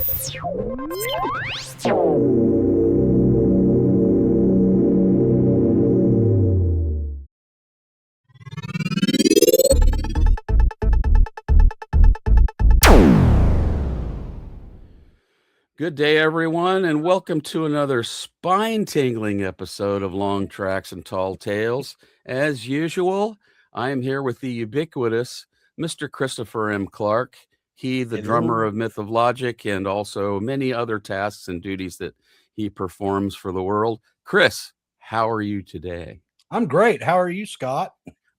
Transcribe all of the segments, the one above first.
Good day, everyone, and welcome to another spine-tingling episode of Long Tracks and Tall Tales. As usual, I am here with the ubiquitous Mr. Christopher M. Clark. He, the drummer of Myth of Logic, and also many other tasks and duties that he performs for the world. Chris, how are you today? I'm great. How are you, Scott?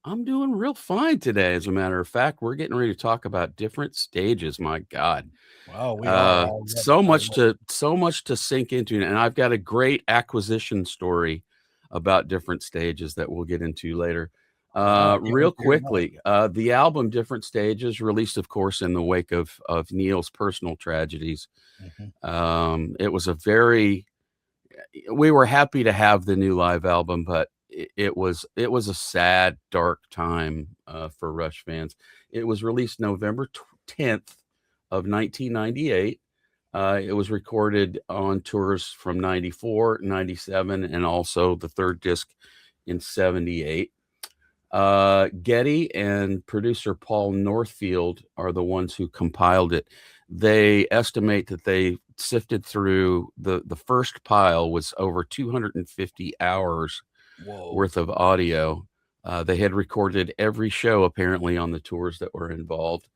I'm doing real fine today. As a matter of fact, we're getting ready to talk about different stages. My God. Well, we are so much to sink into, and I've got a great acquisition story about different stages that we'll get into later. Real quickly, the album Different Stages, released, of course, in the wake of Neil's personal tragedies. It was we were happy to have the new live album, but it was a sad, dark time for Rush fans. It was released November 10th of 1998. It was recorded on tours from 94, 97, and also the third disc in 78. Getty and producer Paul Northfield are the ones who compiled it. They estimate that they sifted through the first pile was over 250 hours worth of audio. They had recorded every show apparently on the tours that were involved.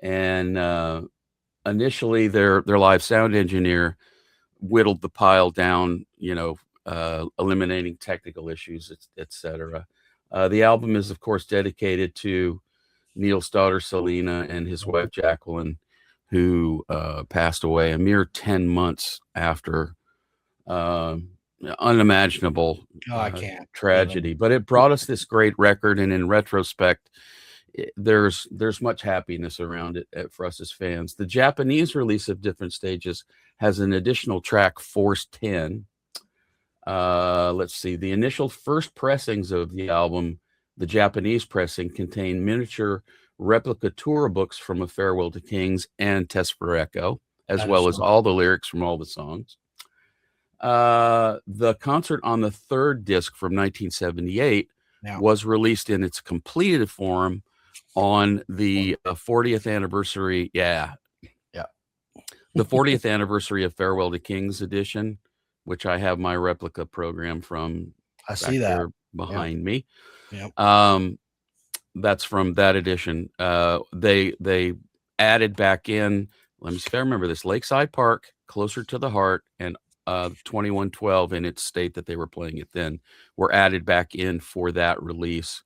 And initially their live sound engineer whittled the pile down, eliminating technical issues, etc. The album is, of course, dedicated to Neil's daughter, Selena, and his wife, Jacqueline, who passed away a mere 10 months after unimaginable tragedy. But it brought us this great record, and in retrospect, there's much happiness around it for us as fans. The Japanese release of Different Stages has an additional track, Force 10. Let's see. The initial first pressings of the album, the Japanese pressing, contained miniature replica tour books from A Farewell to Kings and Test for Echo, as well as all the lyrics from all the songs. The concert on the third disc from 1978 was released in its completed form on the 40th anniversary. The 40th anniversary of Farewell to Kings edition, which I have my replica program from. I see that behind me. Yep. That's from that edition. They added back in, let me see if I remember this, Lakeside Park, Closer to the Heart, and 2112 in its state that they were playing it then were added back in for that release.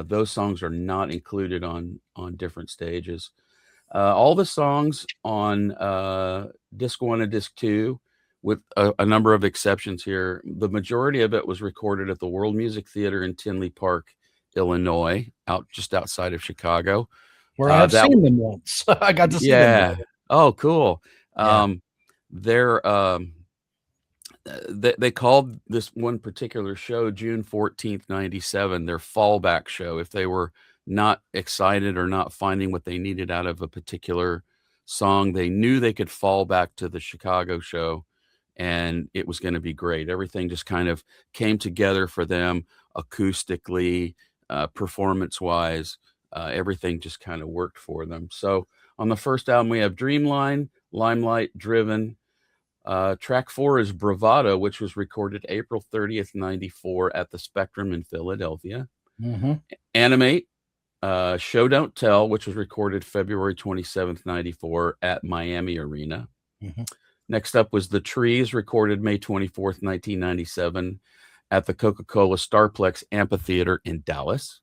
Those songs are not included on Different Stages. All the songs on disc 1 and disc 2, with a number of exceptions here, the majority of it was recorded at the World Music Theater in Tinley Park, Illinois, just outside of Chicago, where I've seen them once. I got to see them. Oh, cool. They called this one particular show, June 14th, 97, their fallback show. If they were not excited or not finding what they needed out of a particular song, they knew they could fall back to the Chicago show and it was going to be great. Everything just kind of came together for them acoustically, performance-wise. Everything just kind of worked for them. So on the first album, we have Dreamline, Limelight, Driven. Track 4 is Bravado, which was recorded April 30th, 94 at the Spectrum in Philadelphia. Animate, Show Don't Tell, which was recorded February 27th, 94 at Miami Arena. Next up was The Trees, recorded May 24th, 1997 at the Coca-Cola Starplex Amphitheater in Dallas.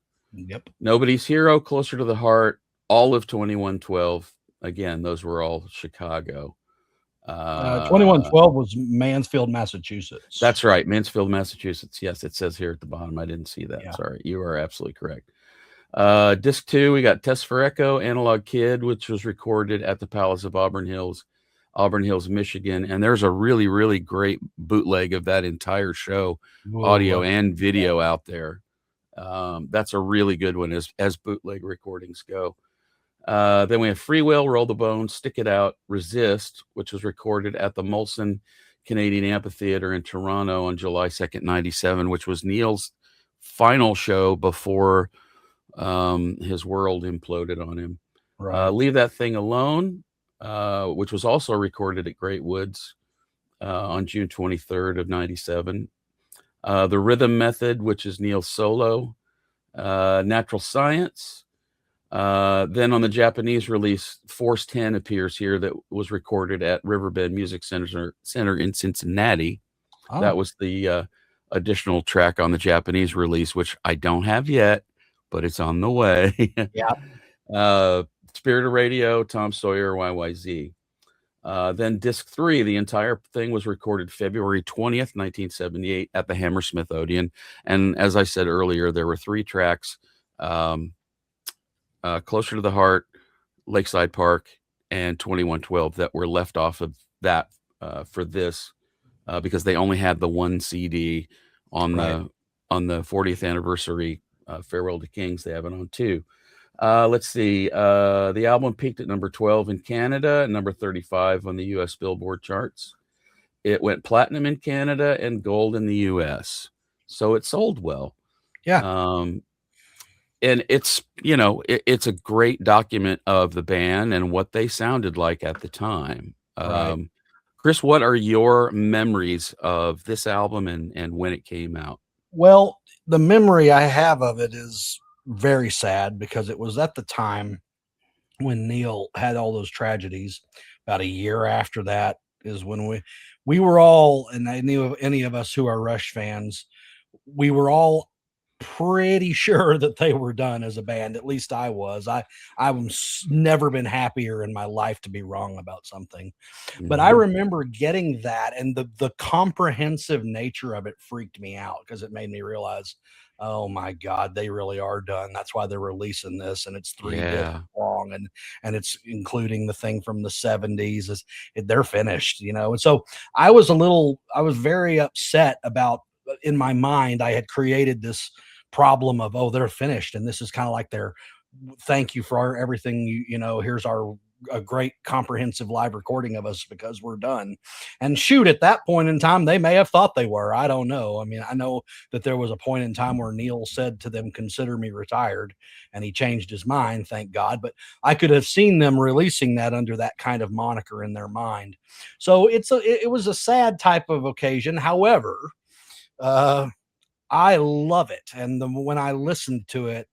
Nobody's Hero, Closer to the Heart, all of 2112. Again, those were all Chicago. 2112 was Mansfield, Massachusetts. That's right, Mansfield, Massachusetts. Yes, it says here at the bottom. I didn't see that. Sorry, you are absolutely correct. Disc 2, we got Test for Echo, Analog Kid, which was recorded at the Palace of Auburn Hills, Michigan. And there's a really, really great bootleg of that entire show, audio and video out there. That's a really good one as bootleg recordings go. Then we have Free Will, Roll the Bones, Stick It Out, Resist, which was recorded at the Molson Canadian Amphitheater in Toronto on July 2nd, 97, which was Neil's final show before his world imploded on him. Right. Leave That Thing Alone, which was also recorded at Great Woods on June 23rd of 97. The Rhythm Method, which is Neil's solo. Natural Science. Then on the Japanese release, Force 10 appears here, that was recorded at Riverbend Music Center in Cincinnati. Oh. That was the additional track on the Japanese release, which I don't have yet, but it's on the way. Yeah. Spirit of Radio, Tom Sawyer, YYZ. Then disc 3, the entire thing was recorded February 20th, 1978 at the Hammersmith Odeon. And as I said earlier, there were 3 tracks, Closer to the Heart, Lakeside Park, and 2112 that were left off of that for this because they only had the 1 CD on the 40th anniversary Farewell to Kings. They have it on 2. Let's see. The album peaked at number 12 in Canada and number 35 on the U.S. Billboard charts. It went platinum in Canada and gold in the U.S. So it sold well. Yeah. And it's, you know, it's a great document of the band and what they sounded like at the time. Right. Chris, what are your memories of this album and when it came out? Well, the memory I have of it is very sad because it was at the time when Neil had all those tragedies. About a year after that is when we were all, and I knew any of us who are Rush fans, we were all pretty sure that they were done as a band. At least I was. I've never been happier in my life to be wrong about something. Mm-hmm. But I remember getting that, and the comprehensive nature of it freaked me out because it made me realize, oh my God, they really are done. That's why they're releasing this, and it's 3 discs long, and it's including the thing from the 70s. They're finished, you know. And so I was very upset about, in my mind, I had created this problem of, oh, they're finished, and this is kind of like their thank you for everything. You know, here's a great comprehensive live recording of us because we're done. And shoot, at that point in time, they may have thought they were. I don't know. I mean, I know that there was a point in time where Neil said to them, "Consider me retired," and he changed his mind, thank God. But I could have seen them releasing that under that kind of moniker in their mind. So it was a sad type of occasion. However, I love it. And when I listened to it,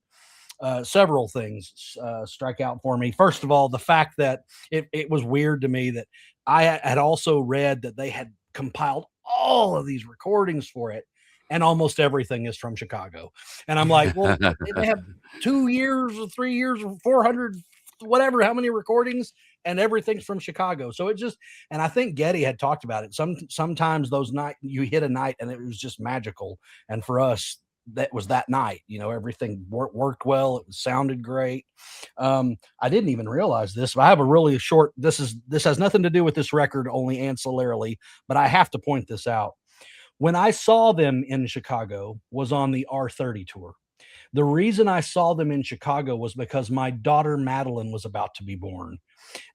several things strike out for me. First of all, the fact that it was weird to me that I had also read that they had compiled all of these recordings for it, and almost everything is from Chicago. And I'm like, well, they have 2 years or 3 years or 400, whatever, how many recordings, and everything's from Chicago. So it just, and I think Getty had talked about it. Sometimes those night you hit a night and it was just magical. And for us, that was that night, you know, everything worked well. It sounded great. I didn't even realize this, but I have a really short, this has nothing to do with this record, only ancillarily, but I have to point this out. When I saw them in Chicago was on the R30 tour. The reason I saw them in Chicago was because my daughter Madeline was about to be born,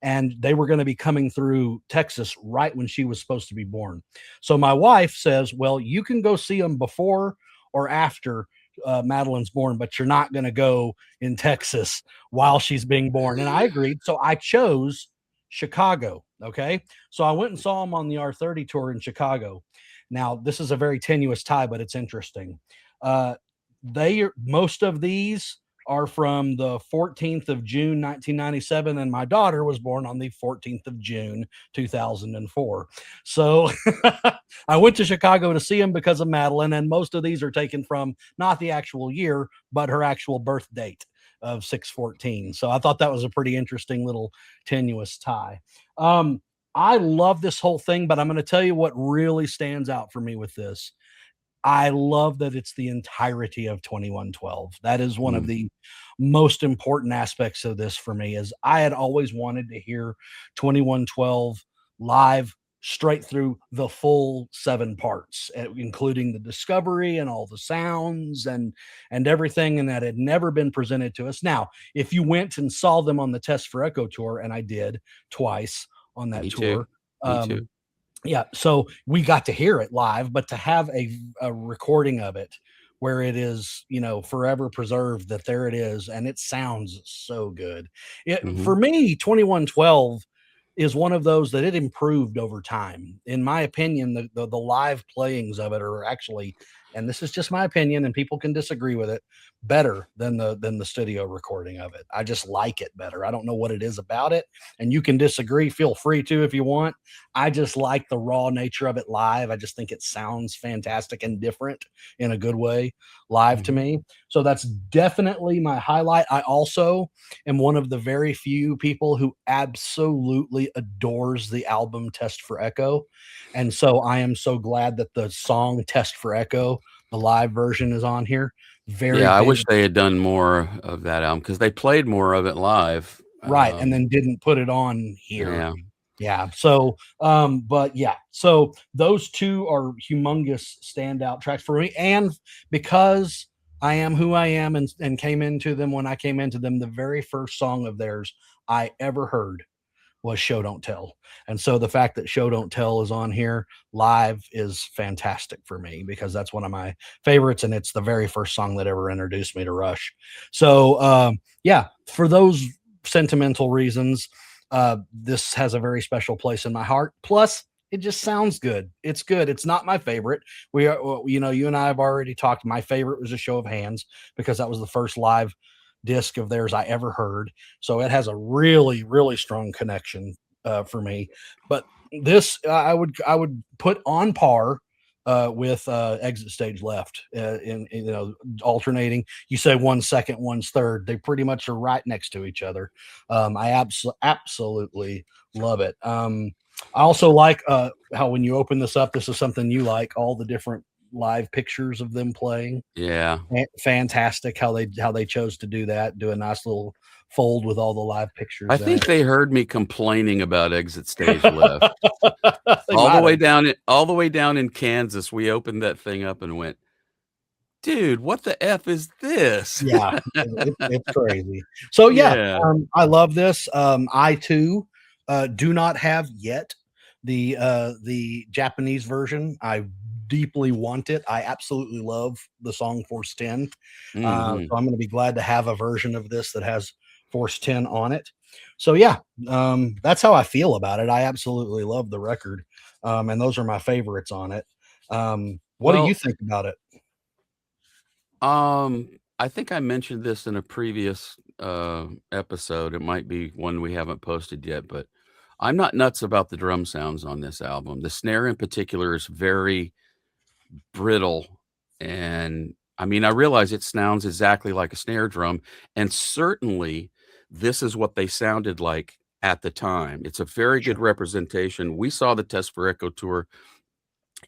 and they were going to be coming through Texas right when she was supposed to be born. So my wife says, well, you can go see them before or after Madeline's born, but you're not going to go in Texas while she's being born. And I agreed. So I chose Chicago. Okay. So I went and saw them on the R30 tour in Chicago. Now, this is a very tenuous tie, but it's interesting. Most of these are from the 14th of June, 1997, and my daughter was born on the 14th of June, 2004. So I went to Chicago to see him because of Madeline, and most of these are taken from not the actual year, but her actual birth date of 6/14. So I thought that was a pretty interesting little tenuous tie. I love this whole thing, but I'm going to tell you what really stands out for me with this. I love that it's the entirety of 2112. That is one of the most important aspects of this for me, is I had always wanted to hear 2112 live straight through the full 7 parts, including the discovery and all the sounds and everything, and that had never been presented to us. Now, if you went and saw them on the Test for Echo tour, and I did twice on that Me too. tour, Me too. um, yeah, so we got to hear it live, but to have a recording of it where it is, forever preserved, that there it is, and it sounds so good. For Mhm. me, 2112 is one of those that it improved over time. In my opinion, the live playings of it are actually, and this is just my opinion, and people can disagree with it, better than the studio recording of it. I just like it better. I don't know what it is about it, and you can disagree. Feel free to if you want. I just like the raw nature of it live. I just think it sounds fantastic and different in a good way live to Mhm. me. So that's definitely my highlight. I also am one of the very few people who absolutely adores the album Test for Echo. And so I am so glad that the song Test for Echo, the live version, is on here. Very Yeah, I big. wish they had done more of that album because they played more of it live. Right, and then didn't put it on here. Yeah. Yeah. So, but yeah, so those two are humongous standout tracks for me. And because I am who I am, and came into them when I came into them, the very first song of theirs I ever heard was Show Don't Tell. And so the fact that Show Don't Tell is on here live is fantastic for me, because that's one of my favorites, and it's the very first song that ever introduced me to Rush. So yeah, for those sentimental reasons, this has a very special place in my heart. Plus, it just sounds good. It's good. It's not my favorite. We are, well, you and I have already talked. My favorite was A Show of Hands, because that was the first live disc of theirs I ever heard. So it has a really, really strong connection for me. But this, I would put on par with Exit Stage Left, in alternating. You say 1 second, one's third. They pretty much are right next to each other. I absolutely love it. I also like how, when you open this up, this is something you like, all the different live pictures of them playing. Yeah. Fantastic how they chose to do that. Do a nice little fold with all the live I pictures in think it. they heard me complaining about Exit Stage Left. They might have. All the way down in Kansas, we opened that thing up and went, "Dude, what the F is this?" Yeah, it's crazy. So yeah, Yeah. I love this. I too do not have yet the Japanese version. I deeply want it. I absolutely love the song Force 10. Mhm. So I'm going to be glad to have a version of this that has Force 10 on it. So yeah, that's how I feel about it. I absolutely love the record, and those are my favorites on it. What do you Well, think about it? I think I mentioned this in a previous, episode. It might be one we haven't posted yet, but I'm not nuts about the drum sounds on this album. The snare in particular is very brittle, and I mean, I realize it sounds exactly like a snare drum, and certainly this is what they sounded like at the time. It's a very good Sure. representation. We saw the Test for Echo tour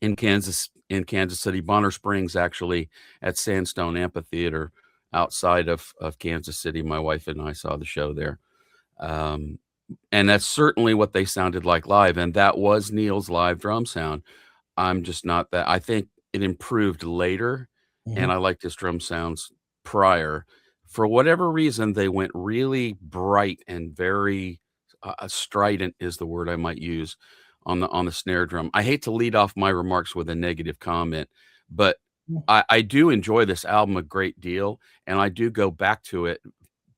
in Kansas City, Bonner Springs, actually, at Sandstone Amphitheater outside of Kansas City. My wife and I saw the show there. Um, and that's certainly what they sounded like live, and that was Neil's live drum sound. I'm just not that I think it improved later, and Mhm. I liked his drum sounds prior. For whatever reason, they went really bright and very, strident is the word I might use on the snare drum. I hate to lead off my remarks with a negative comment, but I do enjoy this album a great deal, and I do go back to it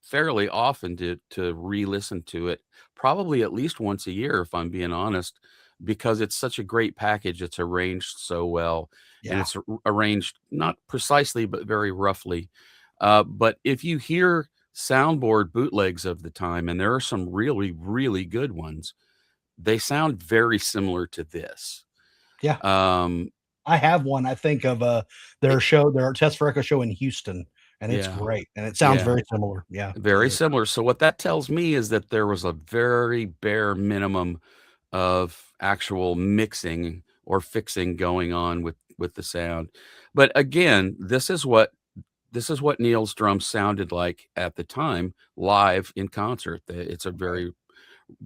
fairly often to re-listen to it, probably at least once a year, if I'm being honest, because it's such a great package. It's arranged so well, and Yeah. it's arranged not precisely, but very roughly. But if you hear soundboard bootlegs of the time, and there are some really, really good ones, they sound very similar to this. Yeah. Um, I have one. I think of it, their Test for Echo show in Houston, and it's yeah, great, and it sounds yeah. very similar. Yeah, Very similar. So what that tells me is that there was a very bare minimum of actual mixing or fixing going on with the sound. But again, this is what Neil's drums sounded like at the time live in concert. It's a right. very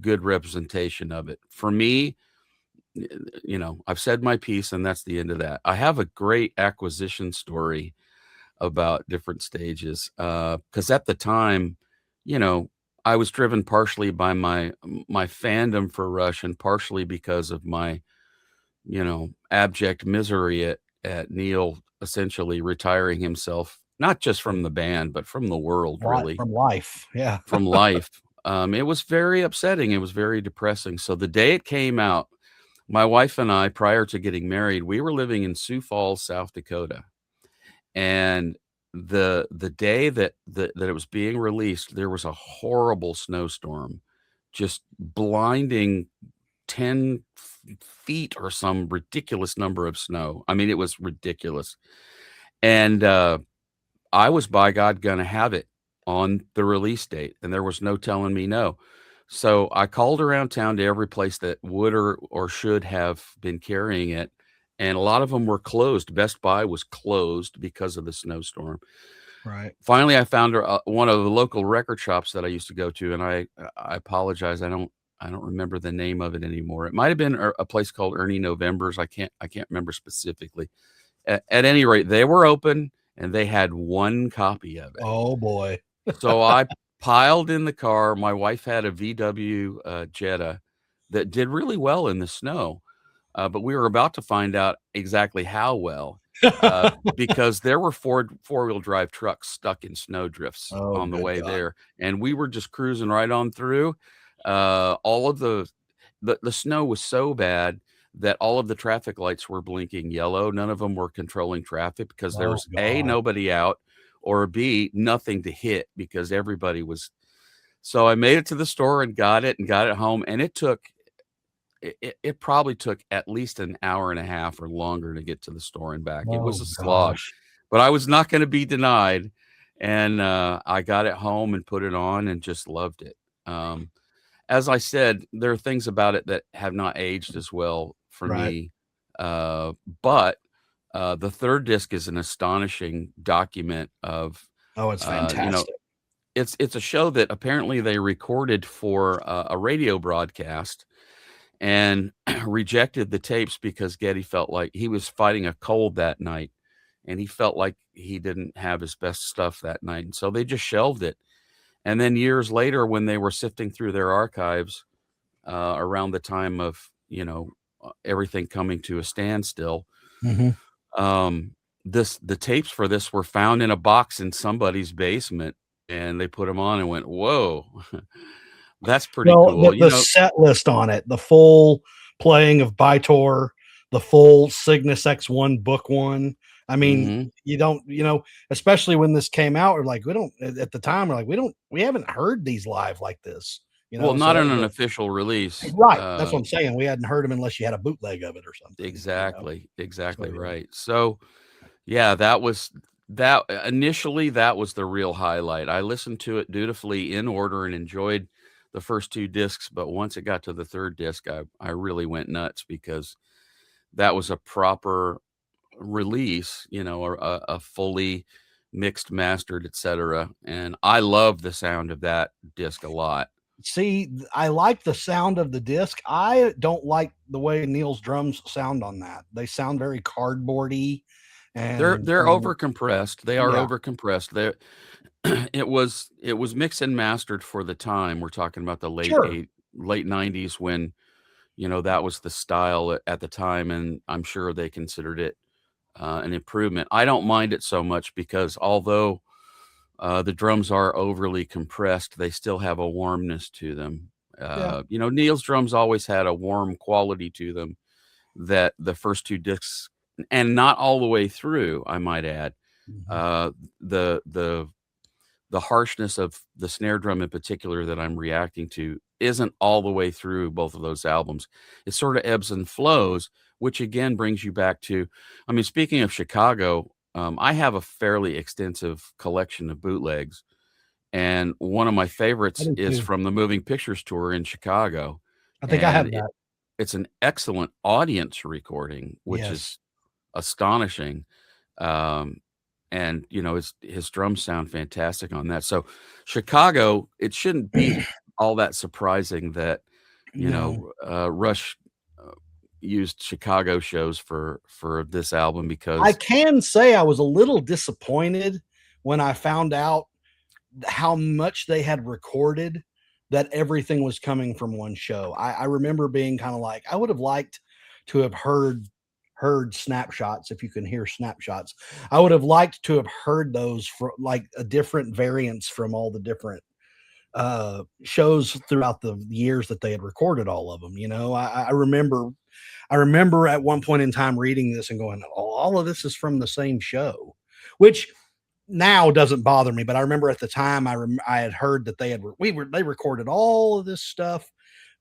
good representation of it. For me, I've said my piece, and that's the end of that. I have a great acquisition story about different stages, because at the time, you know, I was driven partially by my fandom for Rush and partially because of my, abject misery at Neil essentially retiring himself, not just from the band, but from the world, really, From life. Yeah. from life. It was very upsetting. It was very depressing. So the day it came out, my wife and I, prior to getting married, we were living in Sioux Falls, South Dakota. And the day that it was being released, there was a horrible snowstorm, just blinding 10 feet or some ridiculous number of snow. I mean, it was ridiculous. And I was, by God, gonna have it on the release date, and there was no telling me no. So I called around town to every place that would or should have been carrying it, and a lot of them were closed. Best Buy was closed because of the snowstorm. Right. Finally, I found one of the local record shops that I used to go to, and I apologize, I don't remember the name of it anymore. It might have been a place called Ernie November's. I can't remember specifically. At any rate, they were open, and they had one copy of it. Oh boy. So I piled in the car. My wife had a VW Jetta that did really well in the snow, but we were about to find out exactly how well, because there were four-wheel drive trucks stuck in snow drifts Oh, on the good way God. there, and we were just cruising right on through. All of the snow was so bad that all of the traffic lights were blinking yellow. None of them were controlling traffic because there Oh was A, God. nobody out, or B, nothing to hit because everybody was. So I made it to the store and got it home, and it probably took at least an hour and a half or longer to get to the store and back. It was Oh a slog, gosh. but I was not gonna be denied, and, I got it home and put it on and just loved it. As I said, there are things about it that have not aged as well for Right. me, uh, but, the 3rd disc is an astonishing document of, Oh, it's uh, you know fantastic. it's a show that apparently they recorded for a radio broadcast and rejected the tapes because Getty felt like he was fighting a cold that night, and he felt like he didn't have his best stuff that night, and so they just shelved it. And then years later, when they were sifting through their archives, around the time of, everything coming to a standstill, Mhm. um, the tapes for this were found in a box in somebody's basement, and they put them on and went, "Whoa, that's pretty Well, cool." the set list on it, the full playing of Bytor, the full Cygnus X1 book one. I mean, Mhm. you don't, especially when this came out, we're like, we don't at the time, we're like, we haven't heard these live like this, Well, So not that in was an official release. right. That's what I'm saying. We hadn't heard them unless you had a bootleg of it or something. Exactly, So exactly yeah. right. So, yeah, that initially, that was the real highlight. I listened to it dutifully in order and enjoyed the first 2 discs, but once it got to the 3rd disc, I really went nuts because that was a proper release, or a fully mixed, mastered, etcetera, and I love the sound of that disc a lot. See, I like the sound of the disc. I don't like the way Neil's drums sound on that. They sound very cardboardy They're and, they're overcompressed. They are yeah, overcompressed. They're it was mixed and mastered for the time. We're talking about the sure. late 90s when, that was the style at the time, and I'm sure they considered it, an improvement. I don't mind it so much because although, the drums are overly compressed, they still have a warmness to them. Yeah. Neil's drums always had a warm quality to them that the first 2 discs, and not all the way through, I might add. Mhm. Uh, the the harshness of the snare drum in particular that I'm reacting to isn't all the way through both of those albums. It sort of ebbs and flows, which again brings you back to, I mean, speaking of Chicago, I have a fairly extensive collection of bootlegs, and one of my I favorites do is too. from the Moving Pictures tour in Chicago, I think I and have that. it's an excellent audience recording, which Yes. is astonishing. Um, and his drums sound fantastic on that. So Chicago, it shouldn't be all that surprising that No. Rush used Chicago shows for this album I because can say I was a little disappointed when I found out how much they had recorded, that everything was coming from one show. I remember being kind of like, I would have liked to have heard snapshots, if you can hear snapshots. I would have liked to have heard those for like a different variants from all the different shows throughout the years that they had recorded all of them. I remember at one point in time reading this and going, "Oh, all of this is from the same show," which now doesn't bother me. But I remember at the time I had heard that they recorded all of this stuff,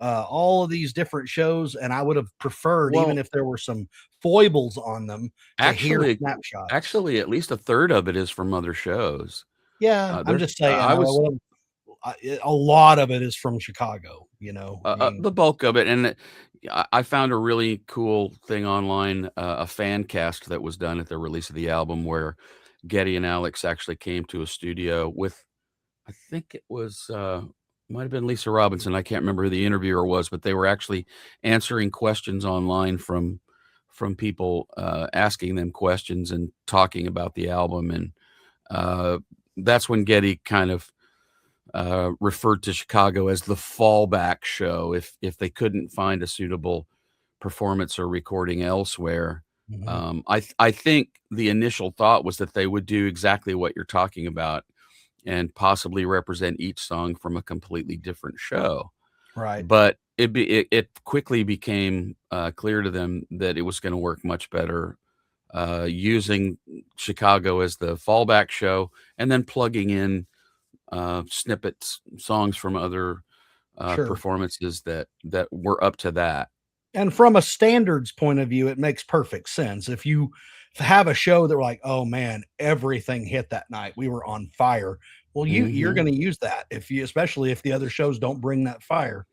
all of these different shows, and I would have preferred, even well, if there were some foibles on them, to hear actually snapshots. actually at least a third of it is from other shows. Yeah, I'm There's just saying. I was A lot of it is from Chicago. I mean, the bulk of it, and I found a really cool thing online, a fan cast that was done at the release of the album where Getty and Alex actually came to a studio with, I think it was, might have been Lisa Robinson. I can't remember who the interviewer was, but they were actually answering questions online from people asking them questions and talking about the album, and uh, that's when Getty kind of referred to Chicago as the fallback show if they couldn't find a suitable performance or recording elsewhere. mhm, I think the initial thought was that they would do exactly what you're talking about and possibly represent each song from a completely different show. right, But it quickly became clear to them that it was going to work much better using Chicago as the fallback show and then plugging in snippets, songs from other sure. performances that were up to that. And from a standards point of view, it makes perfect sense. If you have a show that we're like, "Oh, man, everything hit that night. We were on fire." Well, you're Hmm. gonna use that, if you especially if the other shows don't bring that fire.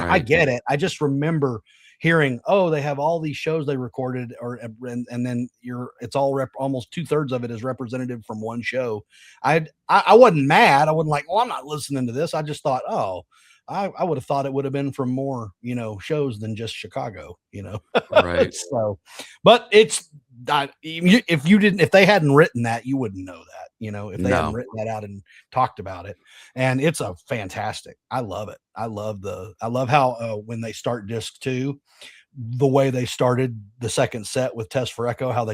I Right. get it. I just remember hearing, "Oh, they have all these shows they recorded," and then it's all almost 2/3 of it is representative from one show. I wasn't mad. I wasn't like, "Well, I'm not listening to this." I just thought, "Oh, I would have thought it would have been from more, shows than just Chicago," you know? Right. So, but it's not, if they hadn't written that, you wouldn't know that, if they hadn't No. written that out and talked about it. And it's a fantastic. I love it. I love how when they start disc 2, the way they started the second set with Test for Echo, how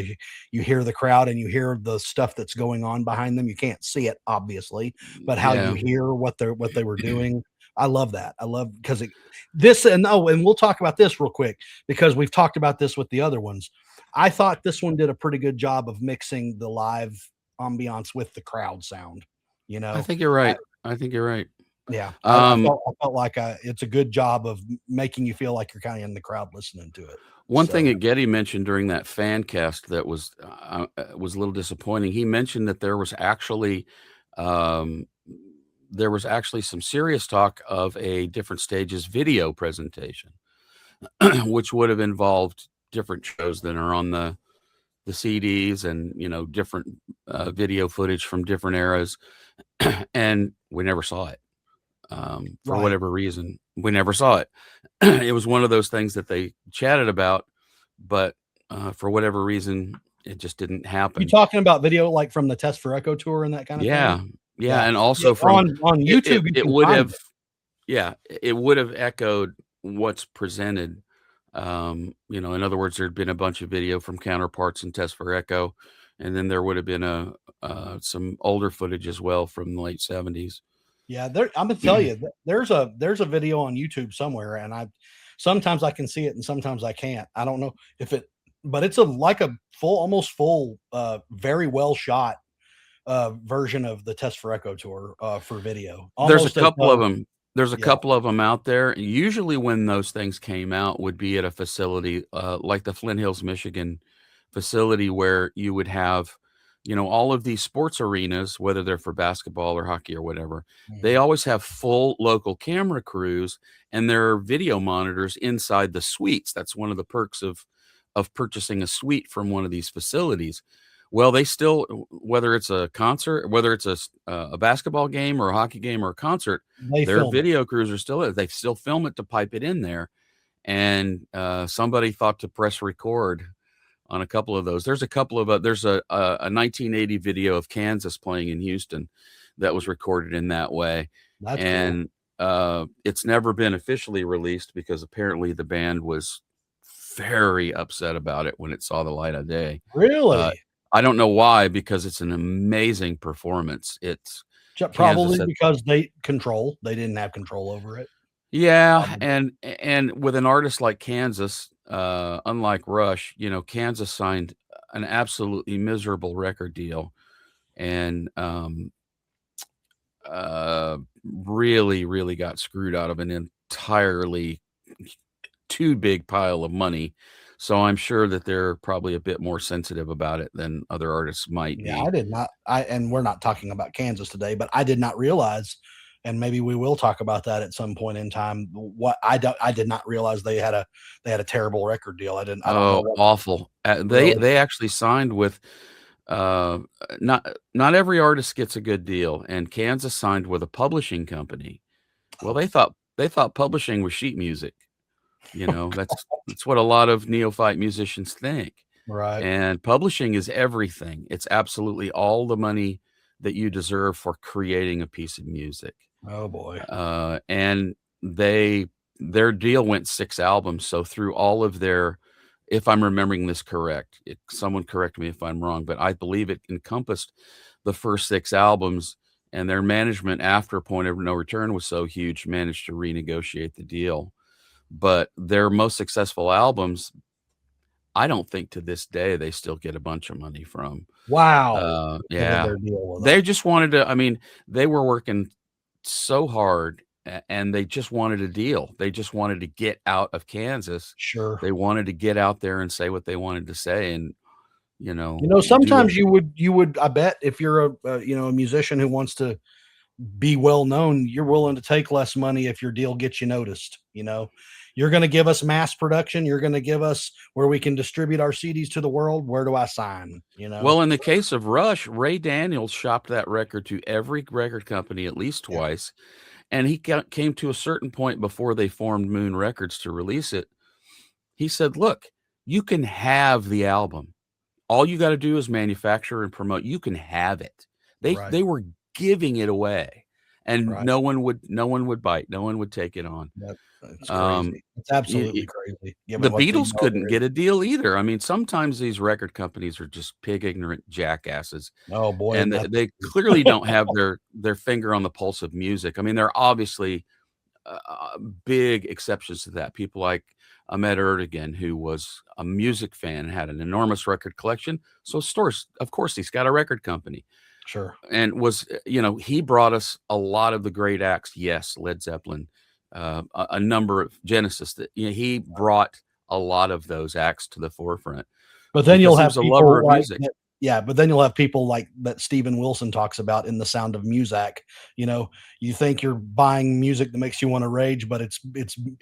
you hear the crowd and you hear the stuff that's going on behind them. You can't see it obviously, but how you Yeah. hear what they were doing. I love that. I love because this and oh, and we'll talk about this real quick because we've talked about this with the other ones. I thought this one did a pretty good job of mixing the live ambiance with the crowd sound. You I know, think you're I, right. I think you're right. yeah, Um, I felt like it's a good job of making you feel like you're kind of in the crowd listening to it. One thing So that Getty mentioned during that fan cast that was a little disappointing. He mentioned that um, there was actually some serious talk of a different stages video presentation, which would have involved different shows that are on the CDs and different video footage from different eras, and we never saw it. For right. whatever reason, we never saw it. It was one of those things that they chatted about, but for whatever reason, it just didn't You happen. talking about video like from the Test for Echo tour and that kind of thing? Yeah, yeah, Yeah. and Yeah, also from on it, YouTube it, you it can would find have, it. yeah, it would have echoed what's presented. In other words, there'd been a bunch of video from counterparts and Test for Echo, and then there would have been some older footage as well from the late '70s. Yeah, I'm gonna tell you, there's a video on YouTube somewhere, and I sometimes I can see it and sometimes I can't. I don't know if it, but it's a full, almost full, very well shot version of the Test for Echo tour for video, There's a almost as couple of though, them. There's a yeah, couple of them out there. Usually when those things came out would be at a facility, like the Flint Hills, Michigan facility where you would have, all of these sports arenas, whether they're for basketball or hockey or whatever, they mhm, always have full local camera crews and there are video monitors inside the suites. That's one of the perks of purchasing a suite from one of these facilities. Well, they still, whether it's a concert, whether it's a basketball game or a hockey game or a concert, they their film it. video crews are still there. They still film it to pipe it in there, and somebody thought to press record on a couple of those. There's a couple of there's a 1980 video of Kansas playing in Houston that was recorded in that way, That's cool. and it's never been officially released because apparently the band was very upset about it when it saw the light of day. Really? I don't know why, because it's an amazing performance. It's Kansas Probably at because they didn't have control over it. Yeah, Probably. and with an artist like Kansas, unlike Rush, Kansas signed an absolutely miserable record deal and really, really got screwed out of an entirely too big pile of money. So I'm sure that they're probably a bit more sensitive about it than other artists might Yeah, I be. did not and we're not talking about Kansas today, but I did not realize, and maybe we will talk about that at some point in time, what I did not realize they had a terrible record deal. I don't know Oh, what. awful. They Really? they actually signed with uh not every artist gets a good deal, and Kansas signed with a publishing company. Well, Oh, they thought publishing was sheet music. That's what a lot of neophyte musicians think. right. And publishing is everything. It's absolutely all the money that you deserve for creating a piece of music. Oh boy. And their deal went 6 albums, so through all of their if I'm remembering this correct, someone correct me if I'm wrong, but I believe it encompassed the first 6 albums, and their management after Point of No Return was so huge, managed to renegotiate the deal. But their most successful albums, I don't think to this day they still get a bunch of money from. Wow. Because of Yeah. their deal with They them. just wanted to I mean, they were working so hard and they just wanted a deal. They just wanted to get out of Kansas. Sure. They wanted to get out there and say what they wanted to say and, do it. Sometimes you would I bet if you're a musician who wants to be well known, you're willing to take less money if your deal gets you noticed. You're going to give us mass production, you're going to give us where we can distribute our CDs to the world. Where do I sign? Well, in the case of Rush, Ray Daniels shopped that record to every record company at least Yeah, twice, and he came to a certain point before they formed Moon Records to release it. He said, "Look, you can have the album. All you gotta do is manufacture and promote. You can have it." right, They were giving it away, and right. no one would bite. No one would take it on. It's Um, crazy. It's y absolutely y crazy the given what they Beatles know couldn't there is. get a deal either. I mean, sometimes these record companies are just pig ignorant jackasses, Oh boy, and and they clearly don't have their finger on the pulse of music. I mean, there are obviously big exceptions to that. People like Ahmet Ertegun, who was a music fan and had an enormous record collection. So, of course, he's got a record company sure. and he brought us a lot of the great acts. Yes, Led Zeppelin, a number of Genesis that he brought a lot of those acts to the forefront But then because you'll he have was a lover people of like music. that. Yeah, but then you'll have people like that Steven Wilson talks about in The Sound of Muzak. You know, you think you're buying music that makes you want to rage, but it's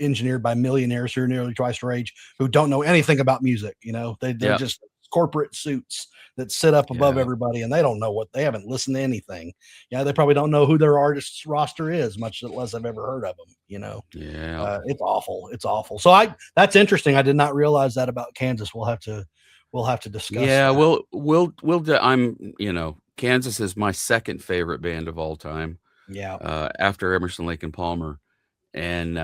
engineered by millionaires who are nearly twice your age who don't know anything about music. They're Yeah, just corporate suits that sit up above yeah, everybody and they don't know what they haven't listened to anything. Yeah, they probably don't know who their artist's roster is, much less I've ever heard of them. yeah. It's awful. It's awful. So that's interesting. I did not realize that about Kansas. We'll have to discuss Yeah, that. Kansas is my second favorite band of all time, Yeah. after Emerson, Lake and Palmer, and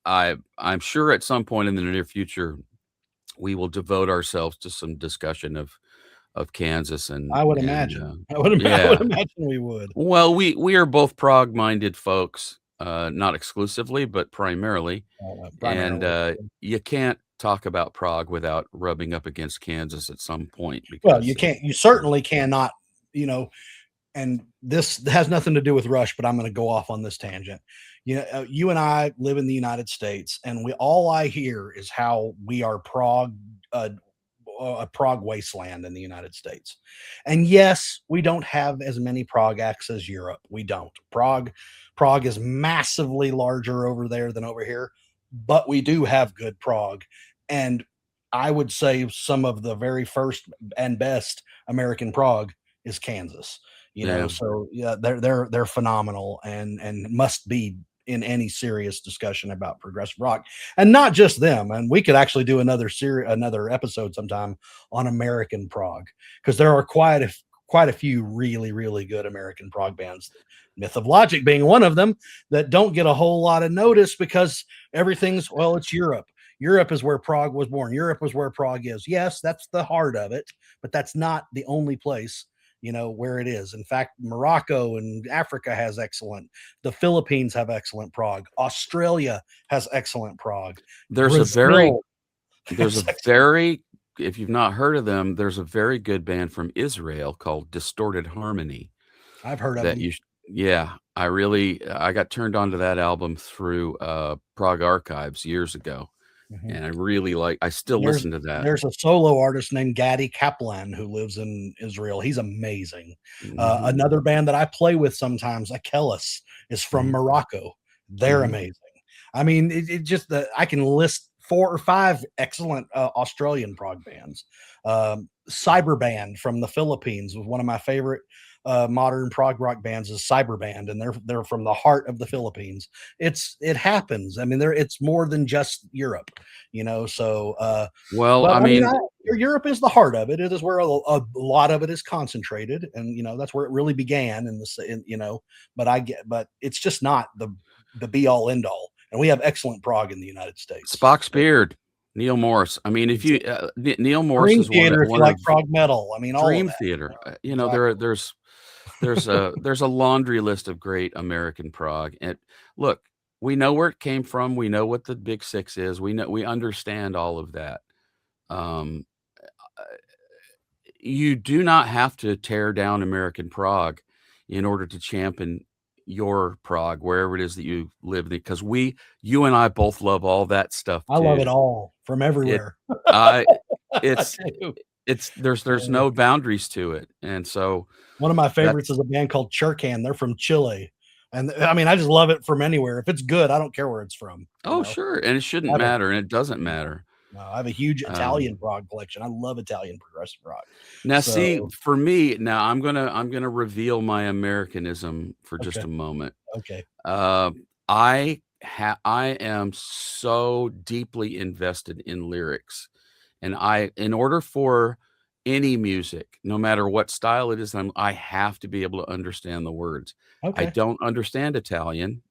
I'm sure at some point in the near future we will devote ourselves to some discussion of Kansas I would and imagine. I would yeah. imagine we would. Well, we are both prog-minded folks, not exclusively, but primarily, and Primarily. you can't talk about Prague without rubbing up against Kansas at some point Well, because you yeah. certainly cannot, you know, and this has nothing to do with Rush, but I'm going to go off on this tangent. You and I live in the United States, and we all I hear is how we are uh, a Prague wasteland in the United States. And yes, we don't have as many Prague acts as Europe. We don't. Prague is massively larger over there than over here, but we do have good Prague. And I would say some of the very first and best American Prague is Kansas. Yeah. So yeah, they're phenomenal and must be in any serious discussion about progressive rock, and not just them. And we could actually do another episode sometime on American prog, because there are quite a few really good American prog bands. Myth of Logic being one of them, that don't get a whole lot of notice because everything's, well, it's Europe. Europe is where prog was born. Europe was where prog is. Yes, that's the heart of it, but that's not the only place, where it is. In fact, Morocco and Africa has excellent. The Philippines have excellent prog. Australia has excellent prog. There's a Brazil there's a has excellent. very, if you've not heard of them, there's a very good band from Israel called Distorted Harmony I've heard of that them. yeah, I got turned on to that album through Prague Archives years ago, Mhm. and I still There's listen to that. there's a solo artist named Gadi Kaplan who lives in Israel. He's amazing. Mhm, Another band that I play with sometimes, Achilles, is from mhm, Morocco. They're mhm. amazing. I mean, it just I can list 4 or 5 excellent Australian prog bands. Cyberband from the Philippines was one of my favorite modern prog rock bands. Is Cyberband, and they're from the heart of the Philippines. It happens. I mean, it's more than just Europe, So, Well, but I I mean, mean, Europe is the heart of it. It is where a lot of it is concentrated, and that's where it really began. But it's just not the be all end all. And we have excellent prog in the United States. Spock's beard, Neil Morris. I mean, if you Exactly. Neil Morris Dream is Theater, if you one like of prog metal. I mean, all of Dream that. Theater. Exactly. There's a laundry list of great American prog. And look, we know where it came from. We know what the Big Six is. We understand all of that. Um, uh, you do not have to tear down American prog in order to champion your prog wherever it is that you live, because you and I both love all that stuff I love it too. all from It, everywhere. I, I it's, do. there's Uh, no boundaries to it, and so One of my favorites that's is a band called Churcan. They're from Chile. And I mean, I just love it from anywhere. If it's good, I don't care where it's from, oh sure, and it I shouldn't have a matter, and it doesn't no, matter. no, I have a huge Um, Italian prog collection. I love Italian progressive rock. Now, see, So, for me, now I'm gonna reveal my Americanism for just okay, a moment. okay, Uh, I am so deeply invested in lyrics, and in order for any music, no matter what style it is, I have to be able to understand the words. I okay, don't understand Italian,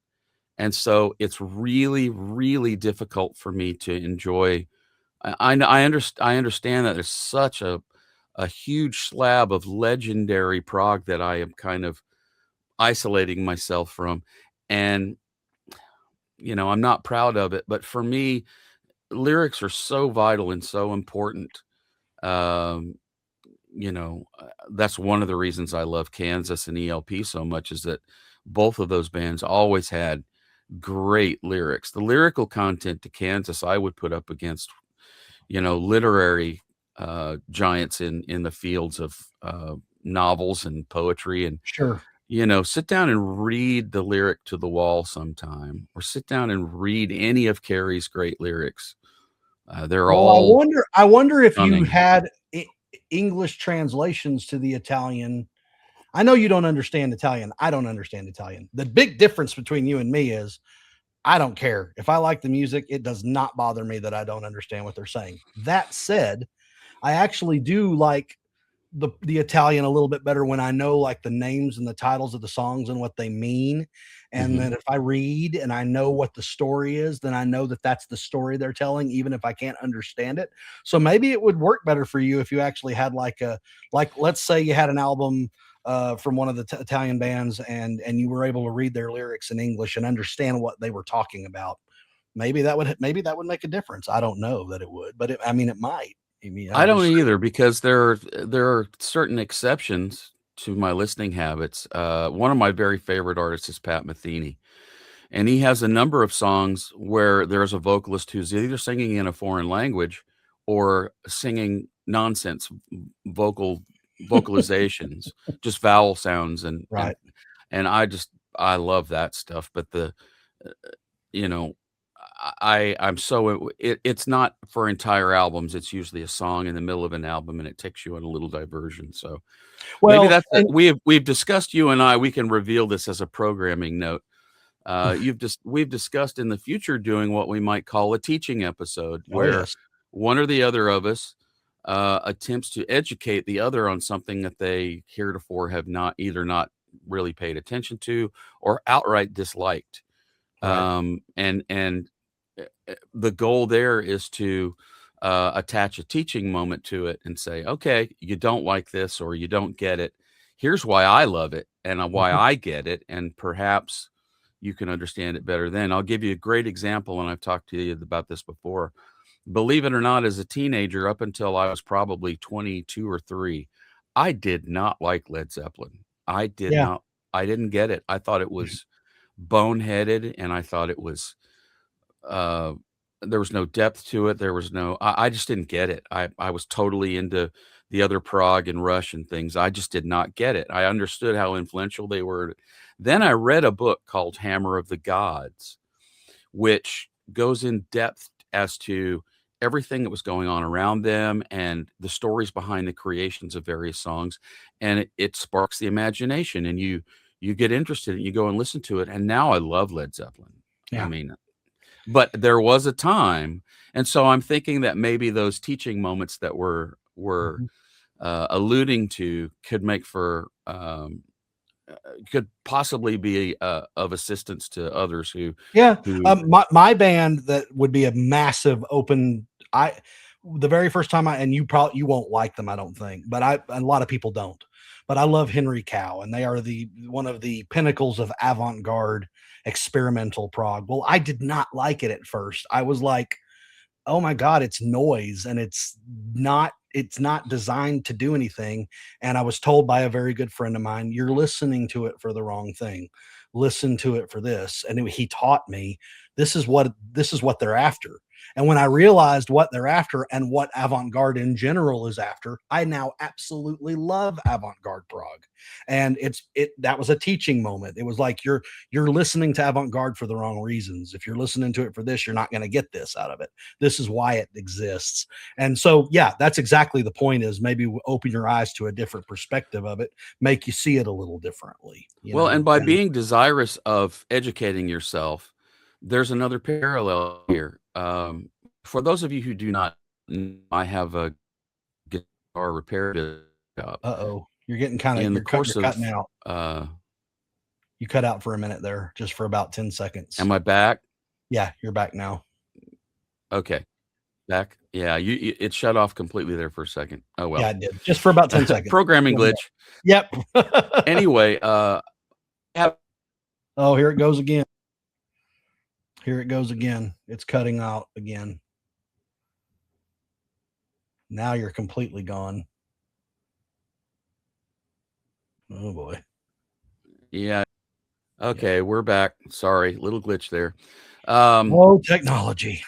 and so it's really, really difficult for me to enjoy. I understand that there's such a huge slab of legendary prog that I am kind of isolating myself from, and I'm not proud of it, but for me, lyrics are so vital and so important. Um, that's one of the reasons I love Kansas and ELP so much, is that both of those bands always had great lyrics. The lyrical content to Kansas, I would put up against, literary giants in the fields of novels and poetry. And sure. sit down and read the lyric to the wall sometime, or sit down and read any of Carey's great lyrics. They're Well, all I wonder if you stunning. had English translations to the Italian. I know you don't understand Italian. I don't understand Italian. The big difference between you and me is I don't care. If I like the music, it does not bother me that I don't understand what they're saying. That said, I actually do like the Italian a little bit better when I know like the names and the titles of the songs and what they mean. And Mhm. then if I read and I know what the story is, then I know that that's the story they're telling, even if I can't understand it. So maybe it would work better for you if you actually had let's say you had an album from one of the Italian bands, and you were able to read their lyrics in English and understand what they were talking about. Maybe that would make a difference. I don't know that it would, but I mean, it might. I mean, I I'm don't just either, because there are certain exceptions to my listening habits. One of my very favorite artists is Pat Metheny, and he has a number of songs where there's a vocalist who's either singing in a foreign language or singing nonsense vocalizations, just vowel sounds, and right. I love that stuff. But uh, you know, I'm so it's not for entire albums. It's usually a song in the middle of an album, and it takes you on a little diversion. So maybe Well, we've discussed, you and I. We can reveal this as a programming note. We've discussed in the future doing what we might call a teaching episode, Oh where yes. one or the other of us attempts to educate the other on something that they heretofore have not really paid attention to or outright disliked. Right. And the goal there is to attach a teaching moment to it and say, okay, you don't like this or you don't get it. Here's why I love it and why Mhm. I get it. And perhaps you can understand it better then. I'll give you a great example, and I've talked to you about this before. Believe it or not, as a teenager, up until I was probably 22 or 3, I did not like Led Zeppelin. I did Yeah. not, I didn't get it. I thought it was boneheaded, and I thought it was uh, there was no depth to it. There was no I just didn't get it. I was totally into the other prog and Rush and things. I just did not get it. I understood how influential they were. Then I read a book called Hammer of the Gods, which goes in depth as to everything that was going on around them and the stories behind the creations of various songs. And it sparks the imagination, and you get interested and you go and listen to it. And now I love Led Zeppelin. I Yeah. mean, but there was a time, and so I'm thinking that maybe those teaching moments that we're Mhm. alluding to could make for could possibly be of assistance to others Yeah. who My band that would be a massive open. I The very first time and you won't like them, I don't think, but a lot of people don't. But I love Henry Cow, and they are the one of the pinnacles of avant-garde experimental prog. Well, I did not like it at first. I was like, oh my god, it's noise, and it's not designed to do anything. And I was told by a very good friend of mine, you're listening to it for the wrong thing. Listen to it for this. And he taught me this is what they're after. And when I realized what they're after and what avant-garde in general is after, I now absolutely love avant-garde prog. And that was a teaching moment. It was like you're listening to avant-garde for the wrong reasons. If you're listening to it for this, you're not going to get this out of it. This is why it exists. And so, yeah, that's exactly the point, is maybe open your eyes to a different perspective of it, make you see it a little differently, well, and by And being desirous of educating yourself, there's another parallel here. For those of you who do not, I have a guitar repair job. uh-oh, you're getting kind of In the you're course cutting of, out. uh, You cut out for a minute there, just for about 10 seconds. am I back? Yeah, you're back now. Okay, back. Yeah, it shut off completely there for a second. Oh Yeah, well, I did. Just for about 10 seconds. programming glitch. Yep. Anyway, have Oh, here it goes again. Here it goes again. It's cutting out again. Now you're completely gone. Oh boy. yeah. Yeah. Okay, we're back. Sorry, little glitch there. Um, Oh, technology.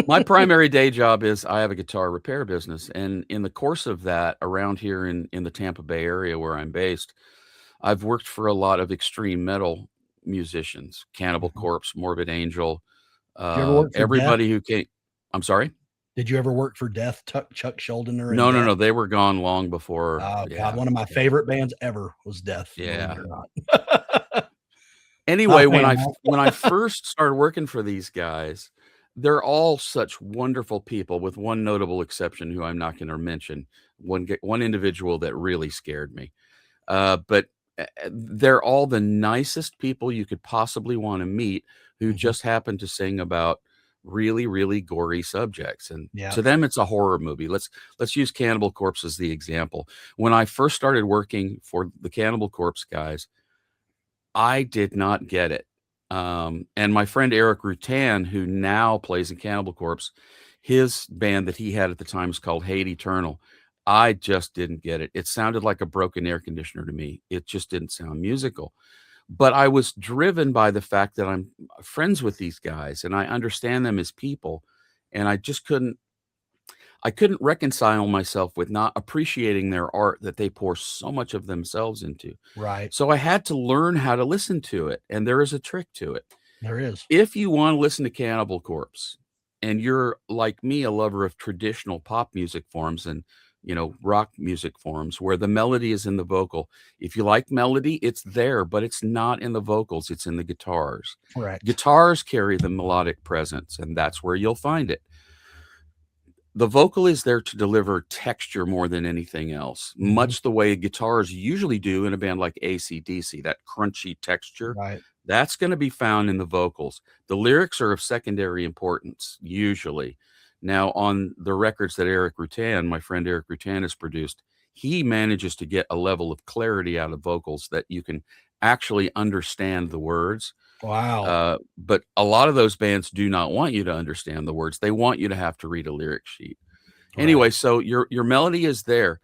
my primary day job is I have a guitar repair business, and in the course of that, around here in the Tampa Bay area where I'm based, I've worked for a lot of extreme metal musicians, Cannibal Mhm. Corpse, Morbid Angel, Did you ever work for Death? everybody who came. I'm sorry? Did you ever work for Death? Chuck Schuldiner and No, no, Death? no, they were gone long before. Oh god, Yeah, one of my yeah, favorite bands ever was Death, believe it yeah. or not. Not Anyway, a fan, when huh? I first started working for these guys, they're all such wonderful people, with one notable exception who I'm not gonna mention, one individual that really scared me. But, they're all the nicest people you could possibly wanna meet, who Mhm. just happen to sing about really, really gory subjects, and Yeah. to them, it's a horror movie. Let's use Cannibal Corpse as the example. When I first started working for the Cannibal Corpse guys, I did not get it. And my friend Eric Rutan, who now plays in Cannibal Corpse, his band that he had at the time was called Hate Eternal. I just didn't get it. It sounded like a broken air conditioner to me. It just didn't sound musical. But I was driven by the fact that I'm friends with these guys and I understand them as people. And I couldn't reconcile myself with not appreciating their art that they pour so much of themselves into. Right. So I had to learn how to listen to it, and there is a trick to it. There is. If you wanna listen to Cannibal Corpse, and you're, like me, a lover of traditional pop music forms, and rock music forms where the melody is in the vocal. If you like melody, it's there, but it's not in the vocals, it's in the guitars. Correct. Guitars carry the melodic presence, and that's where you'll find it. The vocal is there to deliver texture more than anything else, Mhm. much the way guitars usually do in a band like AC/DC. That crunchy texture, Right. that's gonna be found in the vocals. The lyrics are of secondary importance, usually. Now, on the records that Eric Rutan, my friend Eric Rutan, has produced, he manages to get a level of clarity out of vocals that you can actually understand the words. Wow. But a lot of those bands do not want you to understand the words. They want you to have to read a lyric sheet. Anyway, Right. so your melody is there.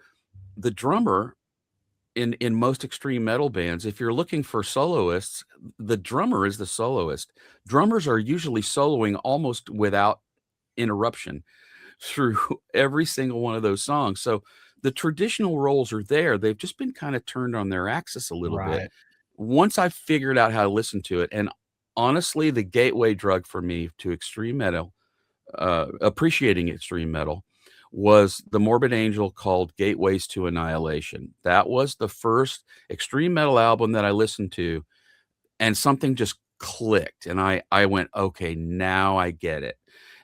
The drummer in most extreme metal bands, if you're looking for soloists, the drummer is the soloist. Drummers are usually soloing almost without interruption through every single one of those songs. So the traditional roles are there. They've just been kind of turned on their axis a little bit. Right. Once I figured out how to listen to it, and honestly, the gateway drug for me to extreme metal, appreciating extreme metal, was the Morbid Angel called Gateways to Annihilation. That was the first extreme metal album that I listened to, and something just clicked, and I went, "Okay, now I get it."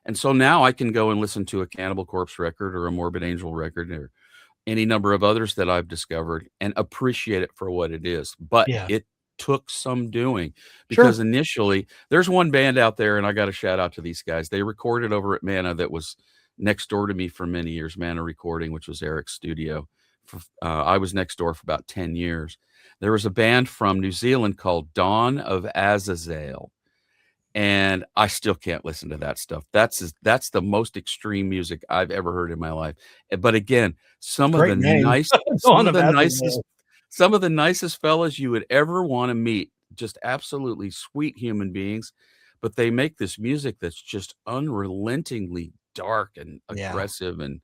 And so now I can go and listen to a Cannibal Corpse record or a Morbid Angel record or any number of others that I've discovered and appreciate it for what it is. But Yeah. it took some doing because Sure. initially there's one band out there, and I got a shout out to these guys. They recorded over at Mana that was next door to me for many years, Mana Recording, which was Eric's studio. I was next door for about 10 years. There was a band from New Zealand called Dawn of Azazel, and I still can't listen to that stuff. That's the most extreme music I've ever heard in my life. But again, some of the Great name. nice some Dawn of of the nicest Azazel. some of the nicest fellas you would ever wanna meet, just absolutely sweet human beings, but they make this music that's just unrelentingly dark and Yeah. aggressive, and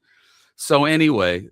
so anyway,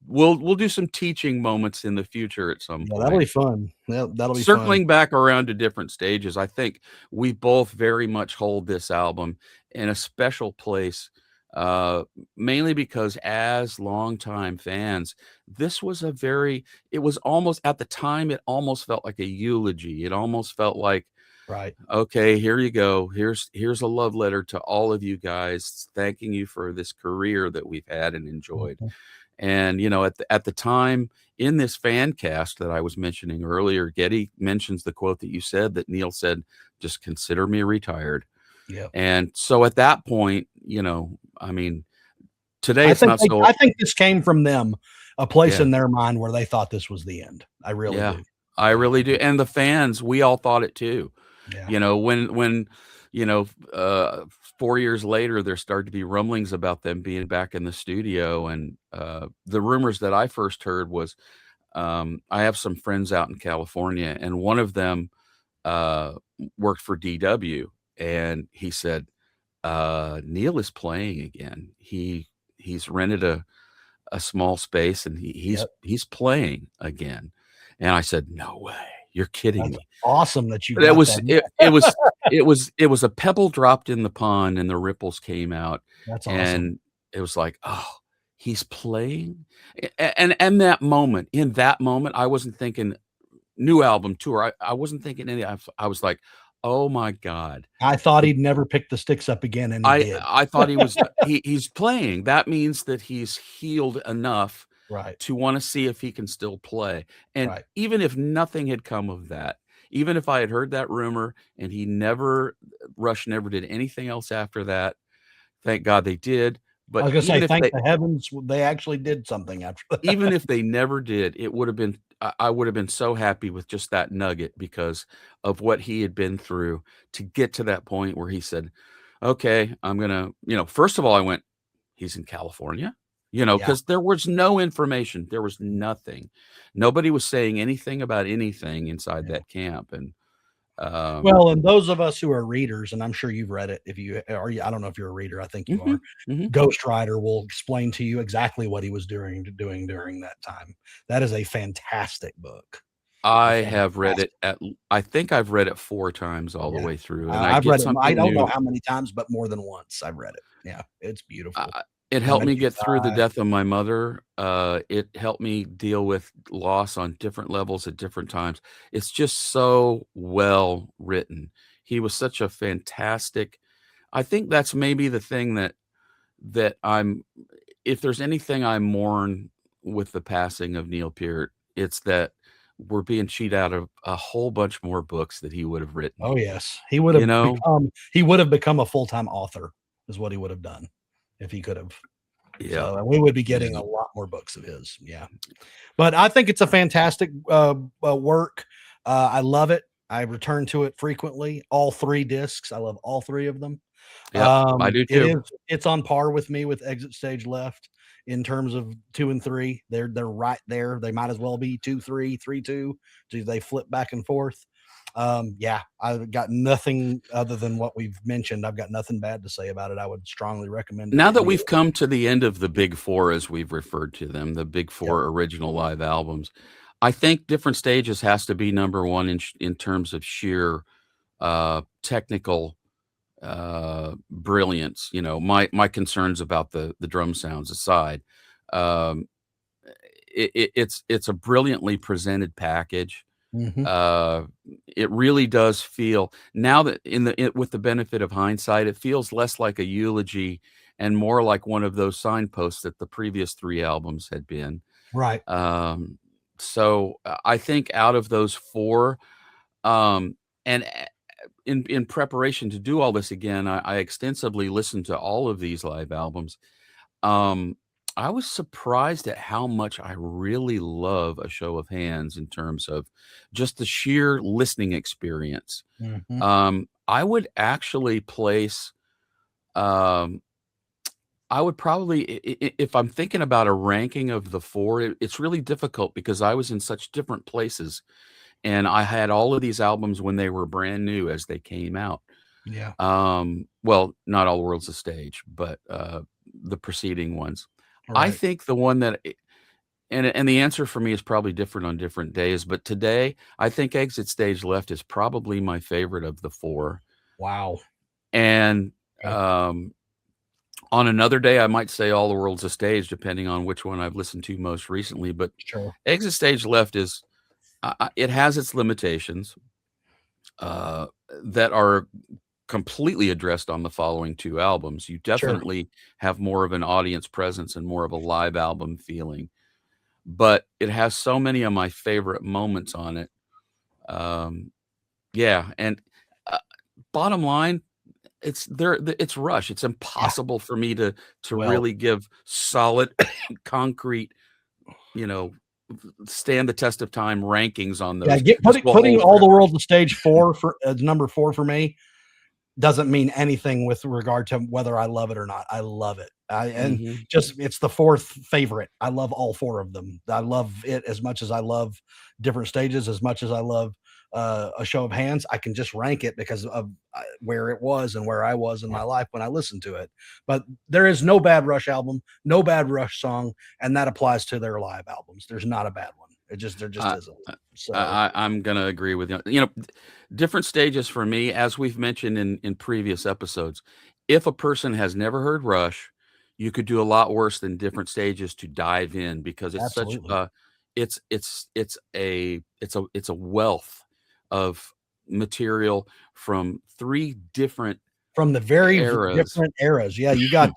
we'll do some teaching moments in the future at some Yeah, that'll point. be fun. That'll be fun. Circling back around to different stages, I think we both very much hold this album in a special place, uh, mainly because as longtime fans, this was it was almost at the time, it almost felt like a eulogy. It almost felt like, Right. okay, here you go. Here's a love letter to all of you guys, thanking you for this career that we've had and enjoyed. Mhm. And, at the time in this fan cast that I was mentioning earlier, Getty mentions the quote that you said that Neil said, "Just consider me retired." Yep. And so at that point, I mean, today I it's think not so. I think this came from them, a place Yeah, in their mind where they thought this was the end. I really yeah, do. I Yeah. really do. And the fans, we all thought it too. Yeah. When you know, uh, 4 years later, there started to be rumblings about them being back in the studio, and, the rumors that I first heard was, I have some friends out in California, and one of them, uh, worked for DW, and he said, "Neil is playing again. He's rented a small space, and Yep. he's playing again." And I said, "No way. You're kidding That's me." awesome that you That got was that. it was a pebble dropped in the pond and the ripples came out, That's awesome. and it was like, "Oh, he's playing?" And that moment in that moment, I wasn't thinking new album tour. I wasn't thinking any. I was like, "Oh my god." I thought The he'd never pick the sticks up again, and he did. I thought he was he's playing. That means that he's healed enough Right. to wanna see if he can still play, and Right. even if nothing had come of that, even if I had heard that rumor and he never Rush never did anything else after that, thank God they did, I but was gonna say, thank the heavens they actually did something after even that. if they never did, it would have been I would have been so happy with just that nugget because of what he had been through to get to that point where he said, "Okay, I'm gonna," first of all, I went, "He's in California?" Yeah. Because there was no information, there was nothing. Nobody was saying anything about anything inside Yeah. that camp, and, um Well, and those of us who are readers, and I'm sure you've read it if you are you I don't know if you're a reader, I think you are. Mhm, mhm. Ghost Rider will explain to you exactly what he was doing during that time. That is a fantastic book. A I have read it fantastic I think I've read it 4 times all the yeah. way through, and I I've get read it I something don't know new. how many times, but more than once I've read it. Yeah, it's I beautiful. It and helped make me you get through the cry. death of my mother. It helped me deal with loss on different levels at different times. It's just so well written. He was such a fantastic. I think that's maybe the thing that I'm if there's anything I mourn with the passing of Neil Peart, it's that we're being cheated out of a whole bunch more books that he would have written, Oh, yes. you know? He would have become a full-time author is what he would have done if he could have. Yeah, So, and we would be getting yeah. a lot more books of his. Yeah. But I think it's a fantastic work. I love it. I return to it frequently. All 3 discs. I love all 3 of them. Yep, I do It too. is it's on par with me with Exit Stage Left in terms of 2 and 3. They're right there. They might as well be 2, 3, 3, 2. Do they flip back and forth? Yeah, I've got nothing other than what we've mentioned. I've got nothing bad to say about it. I would strongly recommend it Now to that anyone. we've come to the end of the big 4, as we've referred to them, the big Yep. 4 original live albums, I think Different Stages has to be number 1 in terms of sheer, technical, brilliance. My concerns about the drum sounds aside, um, it's a brilliantly presented package. Mhm. Uh, it really does feel now that with the benefit of hindsight, it feels less like a eulogy and more like one of those signposts that the previous 3 albums had been. Right. So I think out of those 4, and in preparation to do all this again, I extensively listened to all of these live albums. Um, I was surprised at how much I really love A Show of Hands in terms of just the sheer listening experience. Mhm. I would actually place, um, I would probably, if I'm thinking about a ranking of the 4, it's really difficult because I was in such different places and I had all of these albums when they were brand new as they came out. Yeah. Well, not All World's a Stage, but the preceding ones. I Right. think the one that and the answer for me is probably different on different days, but today, I think Exit Stage Left is probably my favorite of the 4, Wow. and, Okay. on another day, I might say All the World's a Stage, depending on which one I've listened to most recently, but Sure. Exit Stage Left is it has its limitations, uh, that are completely addressed on the following 2 albums. You Sure. definitely have more of an audience presence and more of a live album feeling, but it has so many of my favorite moments on it. Um, yeah, and, uh, bottom line, it's Rush. It's Yeah. impossible for me to Well, really give solid, concrete, you know, stand the test of time rankings on yeah, those. This will putting hold All the forever. World to stage 4 for number 4 for me doesn't mean anything with regard to whether I love it or not. I love it. And Mhm. just it's the 4th favorite. I love all 4 of them. I love it as much as I love Different Stages, as much as I love A Show of Hands. I can just rank it because of where it was and where I was in my life when I listened to it. But there is no bad Rush album, no bad Rush song, and that applies to their live albums. There's not a bad one. There just I isn't. I So I'm gonna agree with you. Different stages for me, as we've mentioned in previous episodes. If a person has never heard Rush, you could do a lot worse than Different Stages to dive in because it's such absolutely. a it's a wealth of material from 3 different From the very eras. different eras. Yeah, you got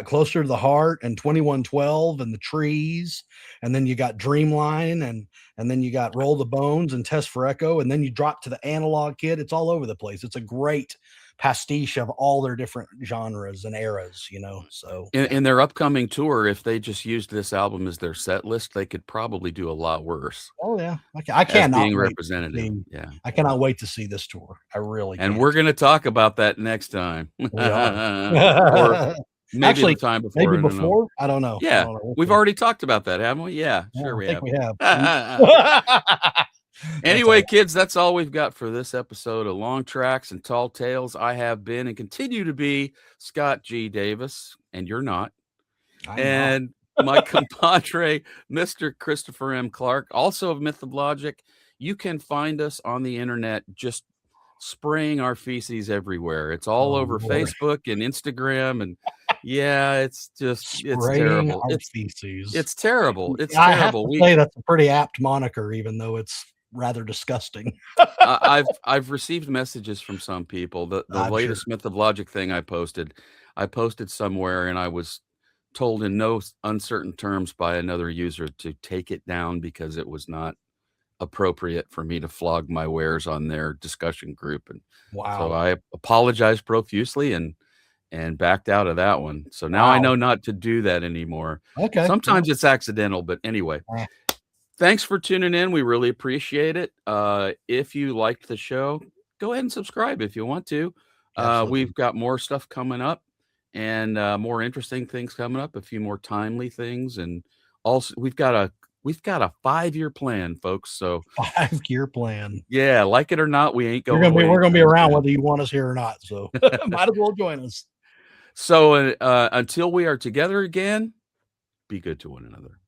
Closer to the Heart and 2112 and The Trees, and then you got Dreamline, and then you got Roll the Bones and Test for Echo, and then you drop to the Analog Kid. It's all over the place. It's a great pastiche of all their different genres and eras, so In yeah. in their upcoming tour, if they just used this album as their set list, they could probably do a lot worse Oh, yeah. I as cannot being wait to representative. see Yeah. I cannot wait to see this tour. I really And we're can't. gonna talk about that next time. We are. Or maybe the Actually, time before, maybe I don't know. before? I don't know. I Yeah, don't know. We'll we've see. already talked about that, haven't we? Yeah, Yeah, sure I we think have. we have. That's Anyway, all kids, that's all we've got for this episode of Long Tracks and Tall Tales. I have been and continue to be Scott G. Davis, and you're not. I'm not. And my compadre, Mr. Christopher M. Clark, also of Myth of Logic. You can find us on the internet just spraying our feces everywhere. It's all Oh, over Lord. Facebook and Instagram and Yeah, it's Spraying terrible. our feces. It's terrible. It's I have terrible. to say that's a pretty apt moniker, even though it's rather disgusting. I've received messages from some people. The I'm sure. latest Myth of Logic thing I posted somewhere, and I was told in no uncertain terms by another user to take it down because it was not appropriate for me to flog my wares on their discussion group. And so Wow. I apologized profusely and backed out of that one. So now I Wow. know not to do that anymore. Okay. Sometimes it's accidental, but anyway. Eh. Thanks for tuning in. We really appreciate it. If you liked the show, go ahead and subscribe if you want to. Absolutely. We've got more stuff coming up and more interesting things coming up, a few more timely things. And also we've got a 5-year plan, folks. So 5-year plan. yeah, like it or not, we ain't We're going away. gonna be anytime around soon. whether you want us here or not. So might as well join us. So until we are together again, be good to one another.